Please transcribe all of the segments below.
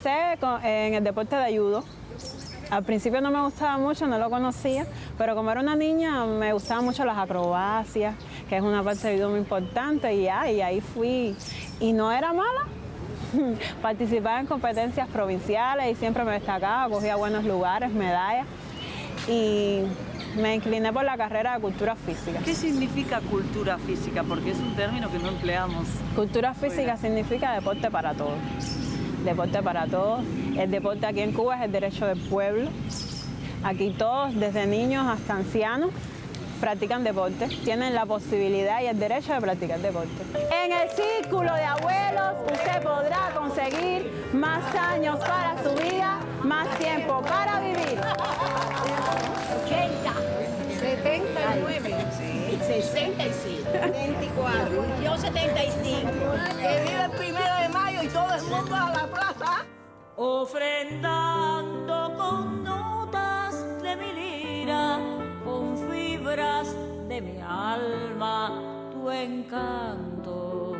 En el deporte de judo. Al principio no me gustaba mucho, no lo conocía, pero como era una niña me gustaban mucho las acrobacias, que es una parte de judo muy importante, y ahí fui. Y no era mala, participaba en competencias provinciales y siempre me destacaba, cogía buenos lugares, medallas, y me incliné por la carrera de cultura física. ¿Qué significa cultura física? Porque es un término que no empleamos. Cultura física significa deporte para todos. Deporte para todos. El deporte aquí en Cuba es el derecho del pueblo. Aquí todos, desde niños hasta ancianos, practican deporte. Tienen la posibilidad y el derecho de practicar deporte. En el círculo de abuelos usted podrá conseguir más años para su vida, más tiempo para vivir. 80, 79, 65, 74, yo 75. Que vive el 1 de mayo y todo el mundo a la plaza. Ofrendando con notas de mi lira, con fibras de mi alma, tu encanto.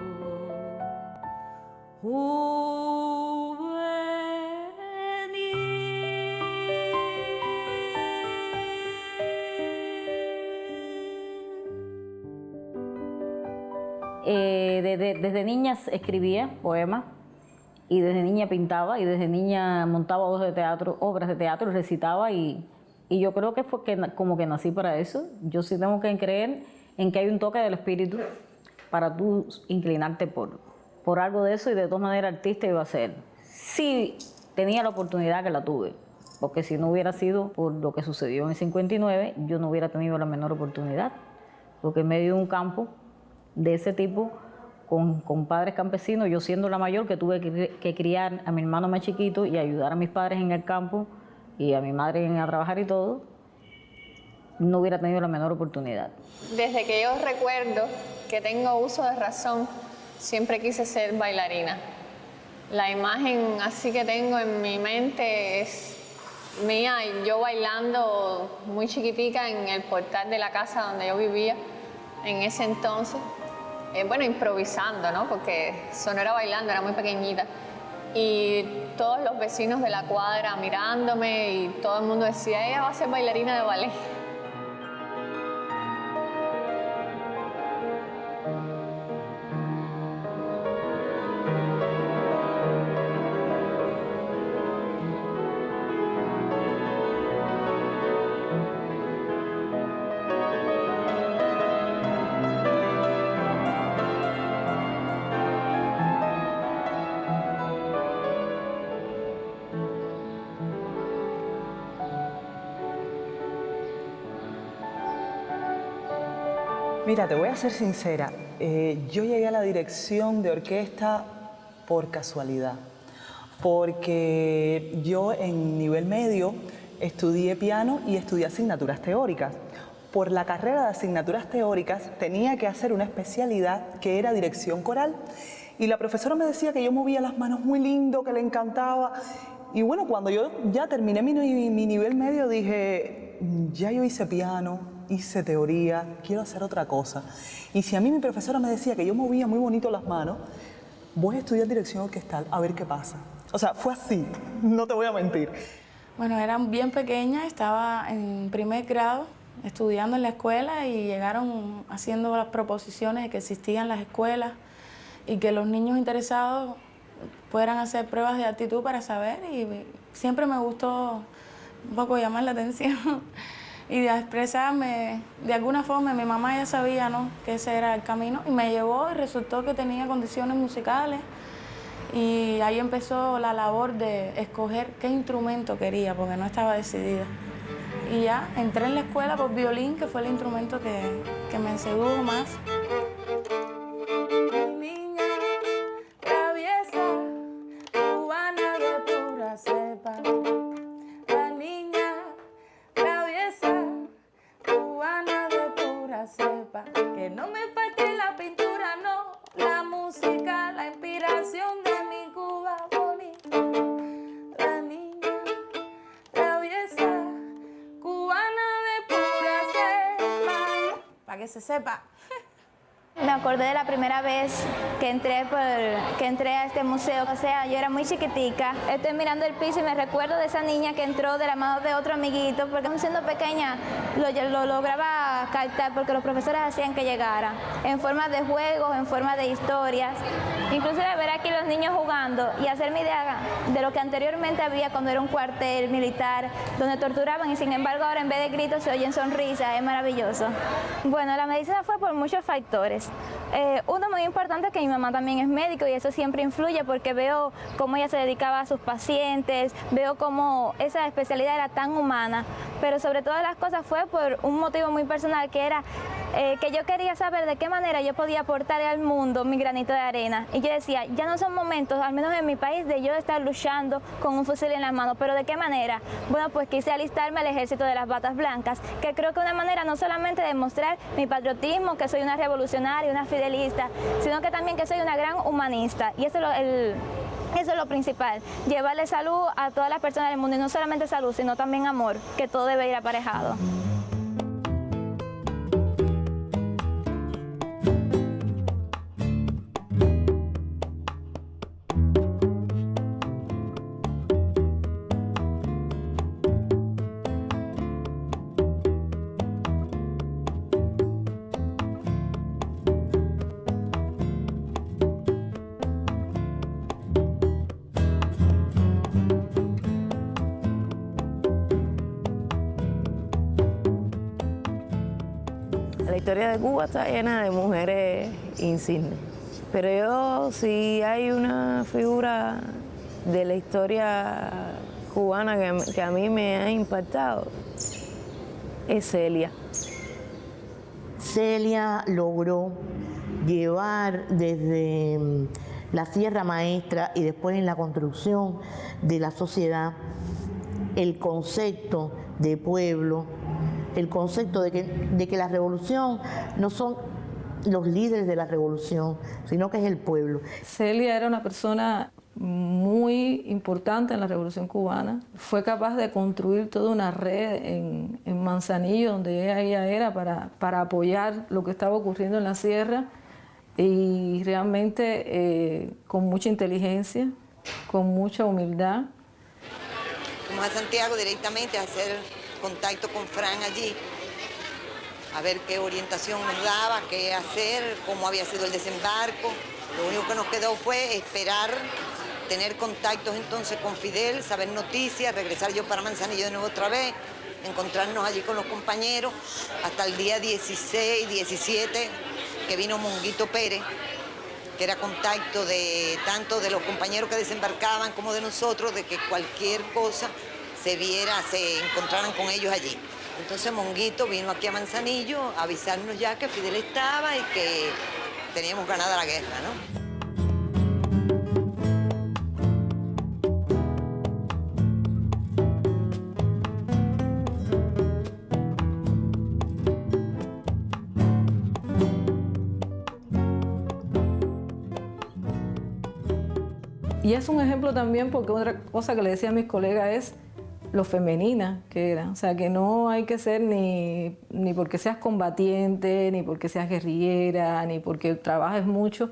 Desde niña escribía poemas y desde niña pintaba y desde niña montaba obras de teatro, recitaba y yo creo que fue como que nací para eso. Yo sí tengo que creer en que hay un toque del espíritu para tú inclinarte por algo de eso, y de todas maneras artista iba a ser. Sí tenía la oportunidad, que la tuve, porque si no hubiera sido por lo que sucedió en el 59, yo no hubiera tenido la menor oportunidad, porque en medio de un campo de ese tipo, con padres campesinos, yo siendo la mayor, que tuve que criar a mi hermano más chiquito y ayudar a mis padres en el campo y a mi madre a trabajar y todo, no hubiera tenido la menor oportunidad. Desde que yo recuerdo que tengo uso de razón, siempre quise ser bailarina. La imagen así que tengo en mi mente es mía, yo bailando muy chiquitica en el portal de la casa donde yo vivía en ese entonces. Bueno, improvisando, ¿no? Porque eso no era bailando, era muy pequeñita. Y todos los vecinos de la cuadra mirándome y todo el mundo decía, ella va a ser bailarina de ballet. Mira, te voy a ser sincera, yo llegué a la dirección de orquesta por casualidad, porque yo en nivel medio estudié piano y estudié asignaturas teóricas. Por la carrera de asignaturas teóricas tenía que hacer una especialidad que era dirección coral, y la profesora me decía que yo movía las manos muy lindo, que le encantaba. Y bueno, cuando yo ya terminé mi nivel medio dije, ya yo hice piano, hice teoría, quiero hacer otra cosa. Y si a mí mi profesora me decía que yo movía muy bonito las manos, voy a estudiar dirección orquestal a ver qué pasa. O sea, fue así, no te voy a mentir. Bueno, era bien pequeña, estaba en primer grado estudiando en la escuela y llegaron haciendo las proposiciones de que existían las escuelas y que los niños interesados puedan hacer pruebas de aptitud para saber, y siempre me gustó un poco llamar la atención y de expresarme de alguna forma. Mi mamá ya sabía, ¿no?, que ese era el camino, y me llevó y resultó que tenía condiciones musicales, y ahí empezó la labor de escoger qué instrumento quería, porque no estaba decidida. Y ya entré en la escuela por violín, que fue el instrumento que me sedujo más. Niña traviesa, cubana de pura cepa. La niña traviesa, cubana de pura cepa. Que no me falte la pintura, no, la música, la inspiración de mi Cuba bonita. La niña traviesa, cubana de pura cepa. Para que se sepa. Me acordé de la primera vez que entré a este museo. O sea, yo era muy chiquitica. Estoy mirando el piso y me recuerdo de esa niña que entró de la mano de otro amiguito, porque siendo pequeña lo lograba captar porque los profesores hacían que llegara, en forma de juegos, en forma de historias. Inclusive ver aquí los niños jugando y hacerme idea de lo que anteriormente había cuando era un cuartel militar, donde torturaban y sin embargo ahora en vez de gritos se oyen sonrisas. Es maravilloso. Bueno, la medicina fue por muchos factores. Uno muy importante es que mi mamá también es médico y eso siempre influye porque veo cómo ella se dedicaba a sus pacientes, veo cómo esa especialidad era tan humana, pero sobre todas las cosas fue por un motivo muy personal que era que yo quería saber de qué manera yo podía aportar al mundo mi granito de arena. Y yo decía, ya no son momentos, al menos en mi país, de yo estar luchando con un fusil en las manos, pero ¿de qué manera? Bueno, pues quise alistarme al ejército de las batas blancas, que creo que una manera no solamente de mostrar mi patriotismo, que soy una revolucionaria, una fidelista, sino que también que soy una gran humanista. Y eso es lo principal, llevarle salud a todas las personas del mundo, y no solamente salud, sino también amor, que todo debe ir aparejado. La historia de Cuba está llena de mujeres insignes, pero yo, si hay una figura de la historia cubana que a mí me ha impactado, es Celia. Celia logró llevar desde la Sierra Maestra y después en la construcción de la sociedad el concepto de pueblo, el concepto de que la revolución no son los líderes de la revolución, sino que es el pueblo. Celia era una persona muy importante en la Revolución Cubana. Fue capaz de construir toda una red en Manzanillo, donde ella era, para apoyar lo que estaba ocurriendo en la sierra, y realmente con mucha inteligencia, con mucha humildad. Fuimos a Santiago directamente a hacer contacto con Fran allí, a ver qué orientación nos daba, qué hacer, cómo había sido el desembarco. Lo único que nos quedó fue esperar, tener contactos entonces con Fidel, saber noticias, regresar yo para Manzanillo de nuevo otra vez, encontrarnos allí con los compañeros, hasta el día 16, 17, que vino Monguito Pérez, que era contacto de tanto de los compañeros que desembarcaban como de nosotros, de que cualquier cosa se viera, se encontraran con ellos allí. Entonces Monguito vino aquí a Manzanillo a avisarnos ya que Fidel estaba y que teníamos ganada la guerra, ¿no? Y es un ejemplo también porque otra cosa que le decía a mis colegas es lo femenina que era. O sea, que no hay que ser ni porque seas combatiente, ni porque seas guerrillera, ni porque trabajes mucho.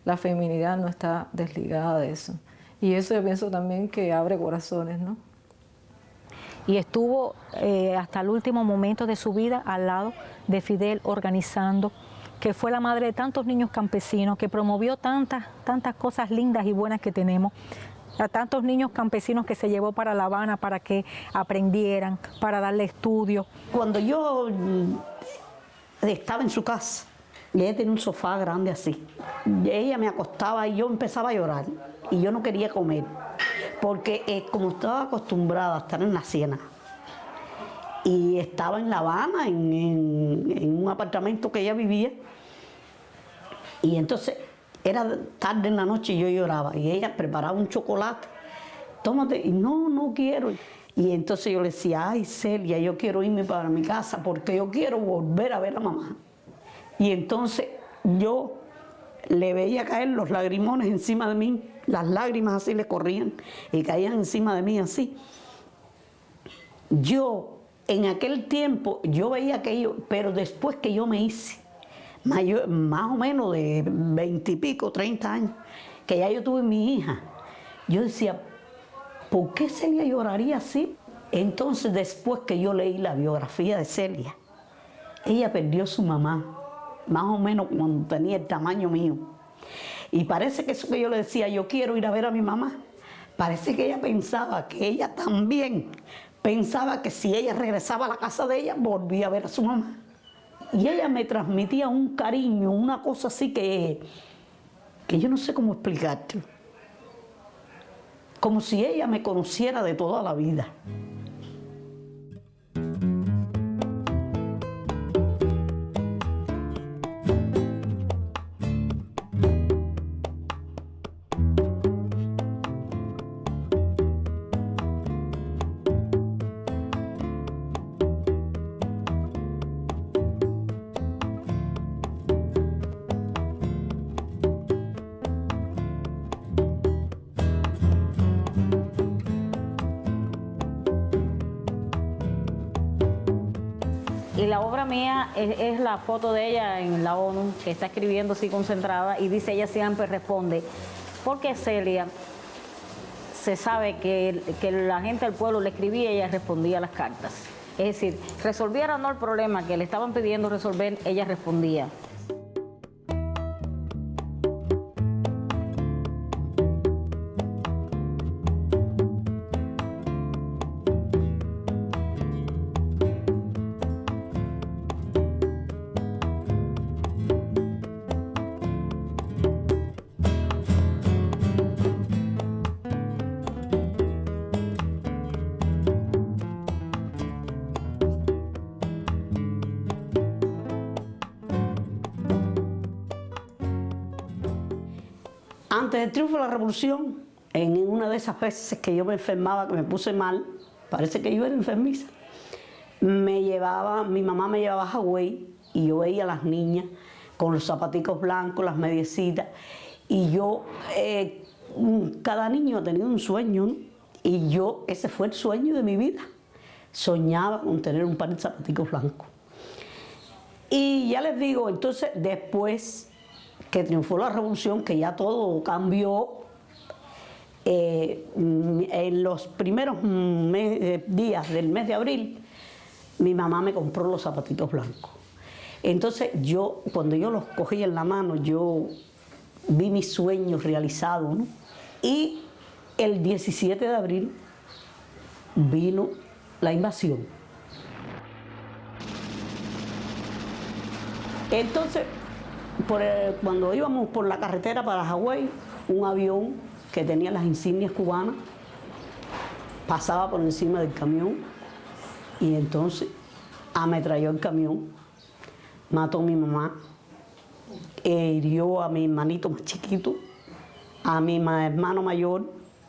La feminidad no está desligada de eso. Y eso yo pienso también que abre corazones, ¿no? Y estuvo hasta el último momento de su vida al lado de Fidel organizando, que fue la madre de tantos niños campesinos, que promovió tantas cosas lindas y buenas que tenemos, a tantos niños campesinos que se llevó para La Habana para que aprendieran, para darle estudios. Cuando yo estaba en su casa, y ella tenía un sofá grande así, ella me acostaba y yo empezaba a llorar, y yo no quería comer, porque como estaba acostumbrada a estar en la Siena, y estaba en La Habana, en un apartamento que ella vivía, y entonces era tarde en la noche y yo lloraba, y ella preparaba un chocolate, tómate, y no quiero. Y entonces yo le decía, ay Celia, yo quiero irme para mi casa porque yo quiero volver a ver a mamá. Y entonces yo le veía caer los lagrimones encima de mí, las lágrimas así le corrían y caían encima de mí así. Yo, en aquel tiempo, yo veía aquello, pero después que yo me hice más o menos de 20 y pico, 30 años, que ya yo tuve mi hija, yo decía, ¿por qué Celia lloraría así? Entonces, después que yo leí la biografía de Celia, ella perdió a su mamá, más o menos cuando tenía el tamaño mío. Y parece que eso que yo le decía, yo quiero ir a ver a mi mamá, parece que ella pensaba que ella también pensaba que si ella regresaba a la casa de ella, volvía a ver a su mamá. Y ella me transmitía un cariño, una cosa así que yo no sé cómo explicarte. Como si ella me conociera de toda la vida. Y la obra mía es la foto de ella en la ONU, que está escribiendo así concentrada, y dice, ella siempre responde, porque Celia se sabe que la gente del pueblo le escribía y ella respondía las cartas. Es decir, resolviera o no el problema que le estaban pidiendo resolver, ella respondía. Antes del triunfo de la revolución, en una de esas veces que yo me enfermaba, que me puse mal, parece que yo era enfermiza, mi mamá me llevaba a Hawái y yo veía a las niñas con los zapaticos blancos, las mediecitas, y yo, cada niño ha tenido un sueño, ¿no? Y yo, ese fue el sueño de mi vida. Soñaba con tener un par de zapaticos blancos. Y ya les digo, entonces después que triunfó la revolución, que ya todo cambió, en los primeros días del mes de abril, mi mamá me compró los zapatitos blancos. Entonces yo, cuando yo los cogí en la mano, yo vi mis sueños realizados, ¿no? Y el 17 de abril vino la invasión. Entonces, cuando íbamos por la carretera para Hawái, un avión que tenía las insignias cubanas pasaba por encima del camión y entonces ametralló el camión, mató a mi mamá, hirió a mi hermanito más chiquito, a mi hermano mayor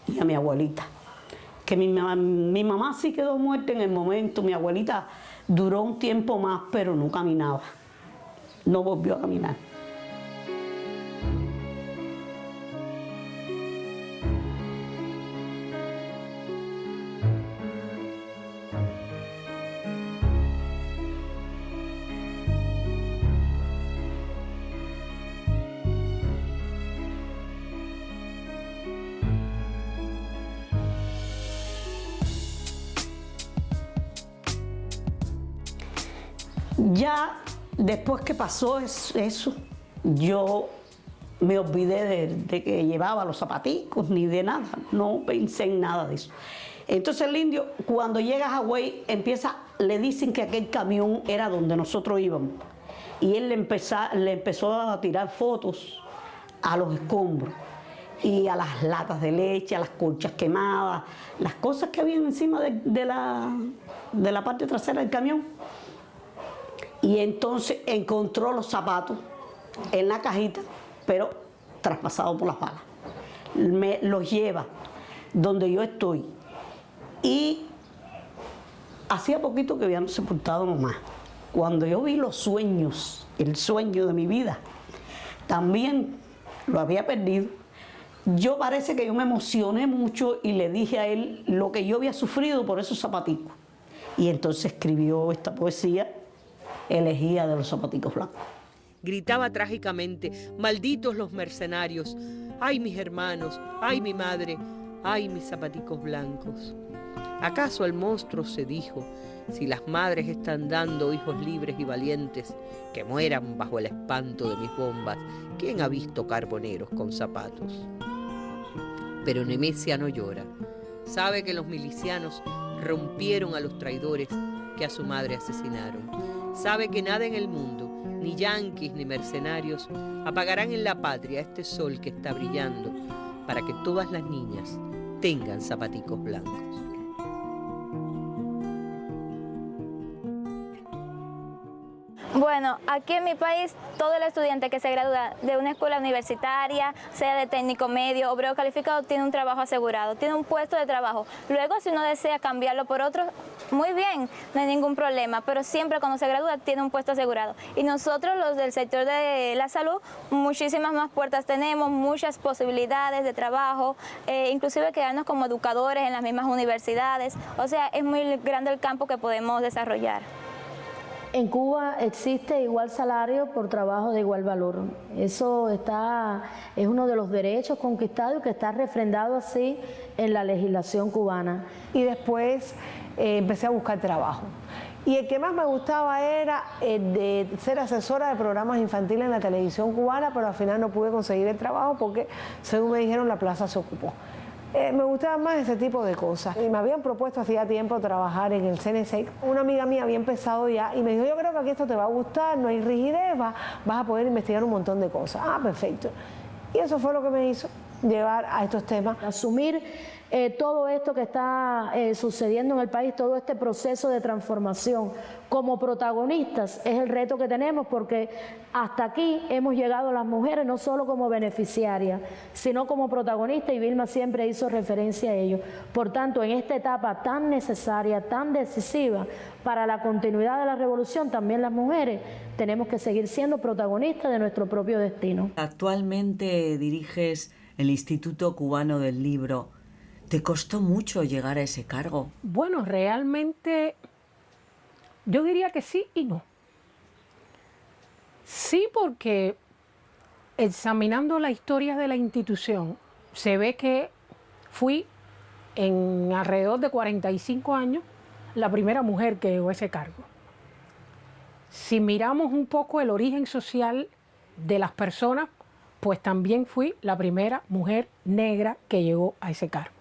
y a mi abuelita. Que mi mamá sí quedó muerta en el momento, mi abuelita duró un tiempo más, pero no caminaba, no volvió a caminar. Ya después que pasó eso, yo me olvidé de que llevaba los zapaticos ni de nada, no pensé en nada de eso. Entonces el indio, cuando llega a Hawái, le dicen que aquel camión era donde nosotros íbamos. Y él le empezó a tirar fotos a los escombros y a las latas de leche, a las colchas quemadas, las cosas que habían encima de la parte trasera del camión. Y entonces encontró los zapatos en la cajita, pero traspasados por las balas. Me los lleva donde yo estoy. Y hacía poquito que habían sepultado a mamá. Cuando yo vi los sueños, el sueño de mi vida, también lo había perdido. Yo parece que yo me emocioné mucho y le dije a él lo que yo había sufrido por esos zapaticos. Y entonces escribió esta poesía, Elegía de los zapaticos blancos. Gritaba trágicamente: ¡malditos los mercenarios! ¡Ay, mis hermanos! ¡Ay, mi madre! ¡Ay, mis zapaticos blancos! ¿Acaso el monstruo se dijo: si las madres están dando hijos libres y valientes, que mueran bajo el espanto de mis bombas? ¿Quién ha visto carboneros con zapatos? Pero Nemesia no llora. Sabe que los milicianos rompieron a los traidores que a su madre asesinaron. Sabe que nada en el mundo, ni yanquis ni mercenarios, apagarán en la patria este sol que está brillando para que todas las niñas tengan zapaticos blancos. Bueno, aquí en mi país, todo el estudiante que se gradúa de una escuela universitaria, sea de técnico medio, obrero calificado, tiene un trabajo asegurado, tiene un puesto de trabajo. Luego, si uno desea cambiarlo por otro, muy bien, no hay ningún problema, pero siempre cuando se gradúa tiene un puesto asegurado. Y nosotros, los del sector de la salud, muchísimas más puertas tenemos, muchas posibilidades de trabajo, inclusive quedarnos como educadores en las mismas universidades. O sea, es muy grande el campo que podemos desarrollar. En Cuba existe igual salario por trabajo de igual valor. Eso es uno de los derechos conquistados y que está refrendado así en la legislación cubana. Y después empecé a buscar trabajo. Y el que más me gustaba era el de ser asesora de programas infantiles en la televisión cubana, pero al final no pude conseguir el trabajo porque, según me dijeron, la plaza se ocupó. Me gustaba más ese tipo de cosas. Y me habían propuesto hacía tiempo trabajar en el CNC. Una amiga mía había empezado ya y me dijo: yo creo que aquí esto te va a gustar, no hay rigidez, vas a poder investigar un montón de cosas. Ah, perfecto. Y eso fue lo que me hizo llevar a estos temas. Asumir todo esto que está sucediendo en el país, todo este proceso de transformación como protagonistas es el reto que tenemos, porque hasta aquí hemos llegado las mujeres no solo como beneficiarias, sino como protagonistas, y Vilma siempre hizo referencia a ello. Por tanto, en esta etapa tan necesaria, tan decisiva para la continuidad de la revolución, también las mujeres tenemos que seguir siendo protagonistas de nuestro propio destino. Actualmente diriges el Instituto Cubano del Libro. ¿Te costó mucho llegar a ese cargo? Bueno, realmente yo diría que sí y no. Sí, porque examinando la historia de la institución, se ve que fui en alrededor de 45 años la primera mujer que llegó a ese cargo. Si miramos un poco el origen social de las personas, pues también fui la primera mujer negra que llegó a ese cargo.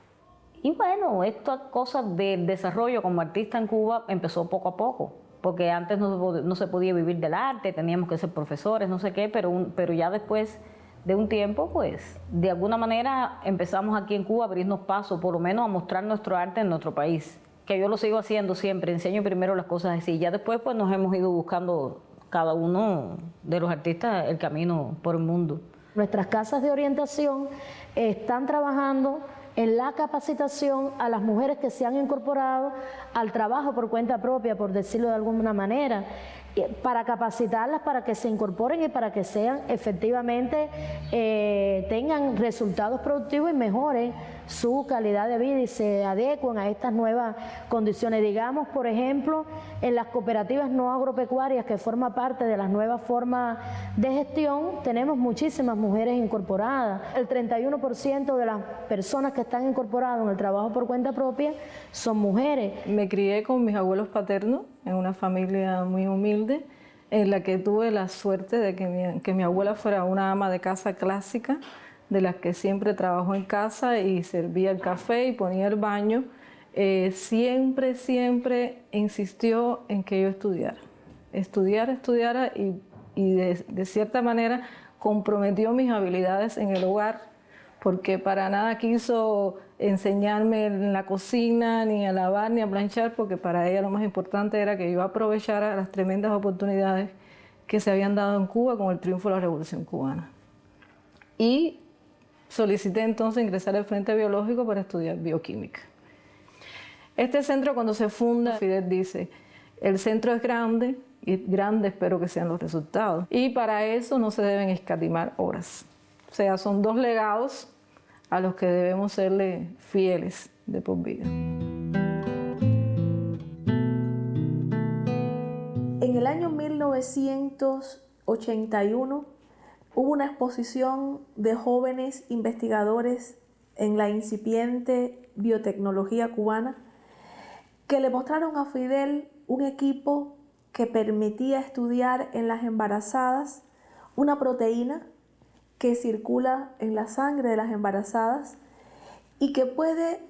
Y bueno, estas cosas del desarrollo como artista en Cuba empezó poco a poco, porque antes no se podía vivir del arte, teníamos que ser profesores, no sé qué, pero ya después de un tiempo, pues, de alguna manera empezamos aquí en Cuba a abrirnos paso, por lo menos a mostrar nuestro arte en nuestro país, que yo lo sigo haciendo siempre, enseño primero las cosas así, ya después pues nos hemos ido buscando cada uno de los artistas el camino por el mundo. Nuestras casas de orientación están trabajando en la capacitación a las mujeres que se han incorporado al trabajo por cuenta propia, por decirlo de alguna manera, para capacitarlas para que se incorporen y para que sean efectivamente, tengan resultados productivos y mejoren su calidad de vida y se adecuen a estas nuevas condiciones. Digamos, por ejemplo, en las cooperativas no agropecuarias, que forma parte de las nuevas formas de gestión, tenemos muchísimas mujeres incorporadas. El 31% de las personas que están incorporadas en el trabajo por cuenta propia son mujeres. Me crié con mis abuelos paternos en una familia muy humilde, en la que tuve la suerte de que mi abuela fuera una ama de casa clásica, de las que siempre trabajó en casa y servía el café y ponía el baño. Siempre insistió en que yo estudiara y de cierta manera comprometió mis habilidades en el hogar, porque para nada quiso enseñarme en la cocina, ni a lavar, ni a planchar, porque para ella lo más importante era que yo aprovechara las tremendas oportunidades que se habían dado en Cuba con el triunfo de la Revolución Cubana. Y solicité entonces ingresar al Frente Biológico para estudiar bioquímica. Este centro, cuando se funda, Fidel dice: el centro es grande y grande espero que sean los resultados. Y para eso no se deben escatimar horas. O sea, son 2 legados a los que debemos serle fieles de por vida. En el año 1900 1981 hubo una exposición de jóvenes investigadores en la incipiente biotecnología cubana que le mostraron a Fidel un equipo que permitía estudiar en las embarazadas una proteína que circula en la sangre de las embarazadas y que puede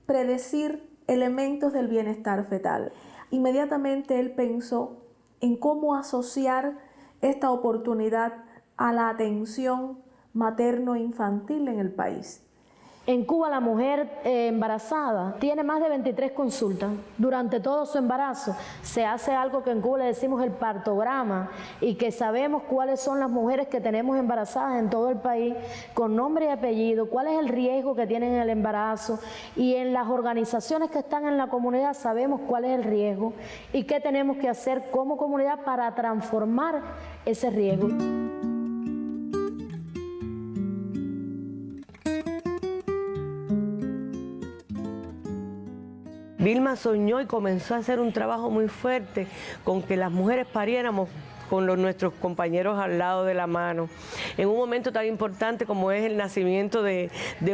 predecir elementos del bienestar fetal. Inmediatamente él pensó en cómo asociar esta oportunidad a la atención materno-infantil en el país. En Cuba la mujer embarazada tiene más de 23 consultas. Durante todo su embarazo se hace algo que en Cuba le decimos el partograma y que sabemos cuáles son las mujeres que tenemos embarazadas en todo el país con nombre y apellido, cuál es el riesgo que tienen en el embarazo y en las organizaciones que están en la comunidad sabemos cuál es el riesgo y qué tenemos que hacer como comunidad para transformar ese riesgo. Vilma soñó y comenzó a hacer un trabajo muy fuerte con que las mujeres pariéramos con nuestros compañeros al lado de la mano. En un momento tan importante como es el nacimiento de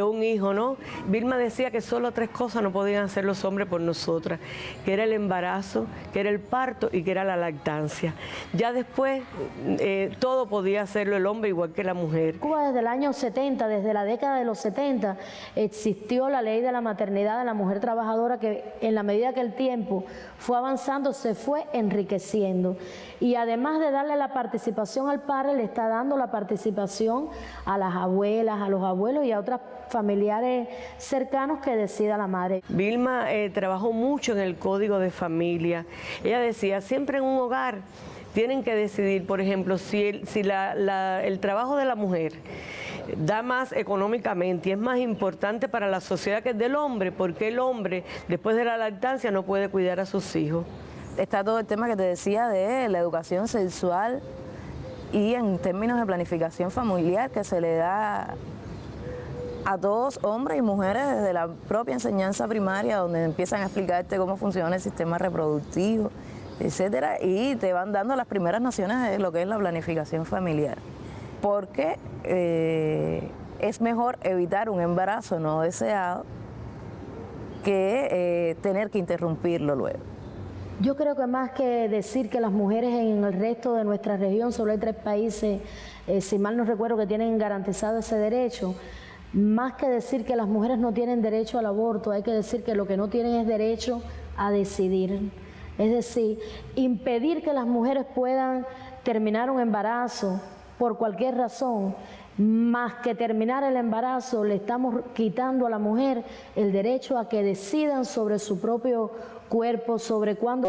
un hijo, ¿no? Vilma decía que solo 3 cosas no podían hacer los hombres por nosotras, que era el embarazo, que era el parto y que era la lactancia. Ya después todo podía hacerlo el hombre igual que la mujer. Cuba desde el año 70, desde la década de los 70, existió la ley de la maternidad de la mujer trabajadora que en la medida que el tiempo fue avanzando se fue enriqueciendo. Y además de darle la participación al padre, le está dando la participación a las abuelas, a los abuelos y a otros familiares cercanos que decida la madre. Vilma trabajó mucho en el código de familia. Ella decía, siempre en un hogar tienen que decidir, por ejemplo, si el trabajo de la mujer da más económicamente y es más importante para la sociedad que el del hombre, porque el hombre, después de la lactancia, no puede cuidar a sus hijos. Está todo el tema que te decía de la educación sexual y en términos de planificación familiar que se le da a todos, hombres y mujeres, desde la propia enseñanza primaria, donde empiezan a explicarte cómo funciona el sistema reproductivo, etcétera, y te van dando las primeras nociones de lo que es la planificación familiar. Porque es mejor evitar un embarazo no deseado que tener que interrumpirlo luego. Yo creo que más que decir que las mujeres en el resto de nuestra región, solo hay 3 países, si mal no recuerdo, que tienen garantizado ese derecho, más que decir que las mujeres no tienen derecho al aborto, hay que decir que lo que no tienen es derecho a decidir. Es decir, impedir que las mujeres puedan terminar un embarazo por cualquier razón, más que terminar el embarazo, le estamos quitando a la mujer el derecho a que decidan sobre su propio cuerpo, sobre cuándo